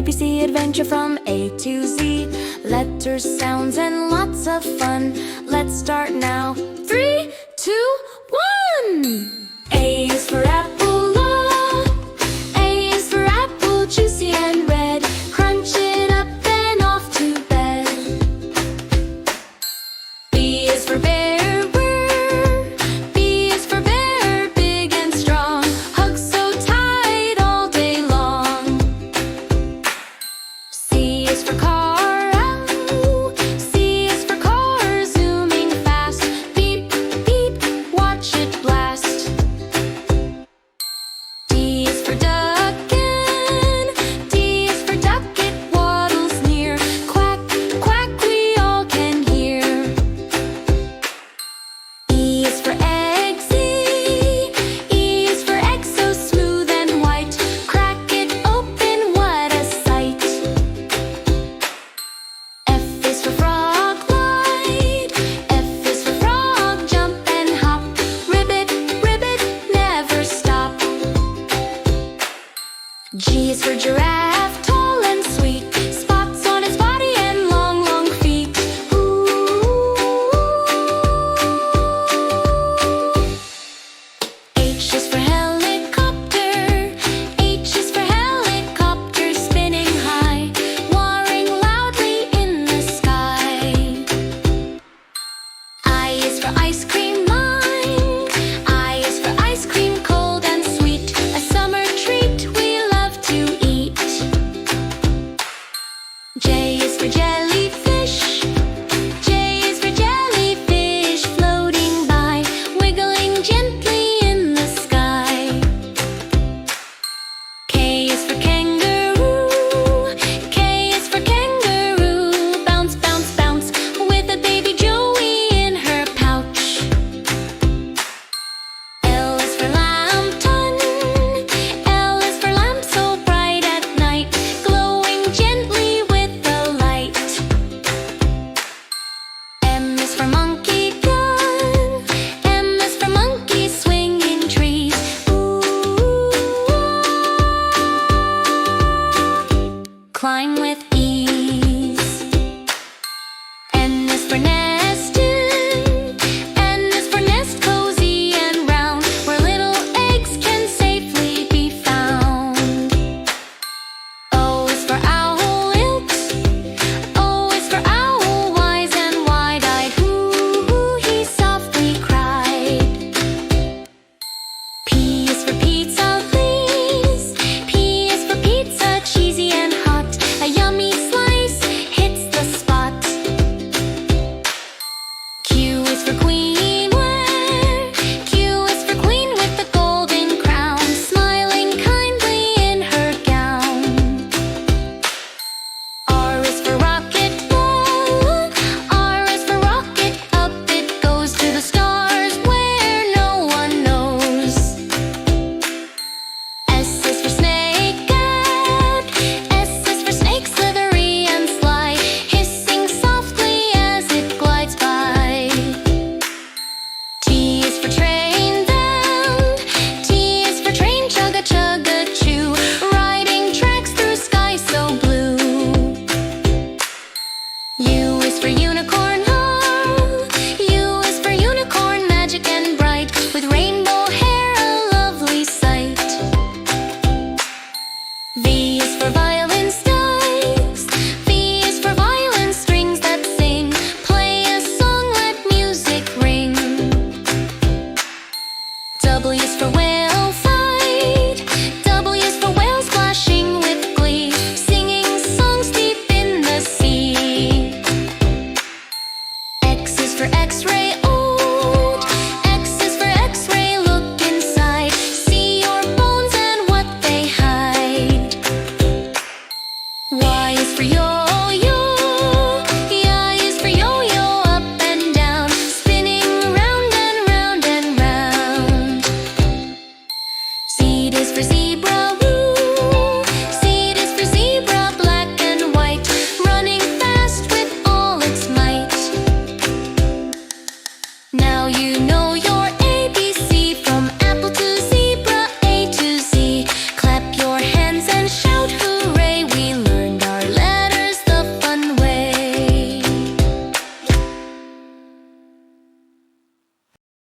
ABC adventure from A to Z. Letters, sounds, and lots of fun. Let's start now. 3, 2, 1. A is for apple, A is for apple, juicy and red. Crunch it up and off to bed. B is for bear, B is for bear, big and strong. Hug so tight all day long. C is for car, C is for car, zooming fast. Beep, beep, watch it blast. D is for duck, D is for duck, it waddles near. Quack, quack, we all can hear. E is for eggs, E is for egg, so smooth and white. Crack it open, what a sight. F is for frog, F is for frog, jump and hop. Ribbit, ribbit, never stop. G is for giraffe, tall and sweet. Spots on its body and long, long feet. H is for helicopter, H is for helicopter, spinning high, whirring loudly in the sky. I is for ice cream, I is for ice cream, cold and sweet. A summer treat we love to eat. J is for jellyfish, J is for jellyfish, floating by, wiggling gently in the sky. K is for kangaroo, K is for kangaroo, bounce, bounce, bounce, with a baby Joey in her pouch. L is for lantern, L is for lamp, so bright at night, glowing gently with the light. M is for monkey gun, M is for monkey, swinging trees. Climb with ease. N is for nest, N is for nest, cozy and round, where little eggs can safely be found. O is for owl, O is for owl, wise and wide-eyed. Hoo, he softly cried. P is for pizza, please. P is for pizza, cheesy and hot. A yummy slice hits the spot. Q is for queen, Q is for queen, with the golden crown, smiling kindly in her gown. R is for rocket, R is for rocket, up it goes to the stars where no one knows. S is for snake, S is for snake, slithery and sly, hissing softly as it glides by. T is for train, T is for train, chugga chugga choo, riding tracks through sky so blue. U is for unicorn, U is for unicorn, magic and bright, with rainbow hair, a lovely sight. V is for violin strings, V is for violin strings that sing. Play a song, let music ring. W is for whale,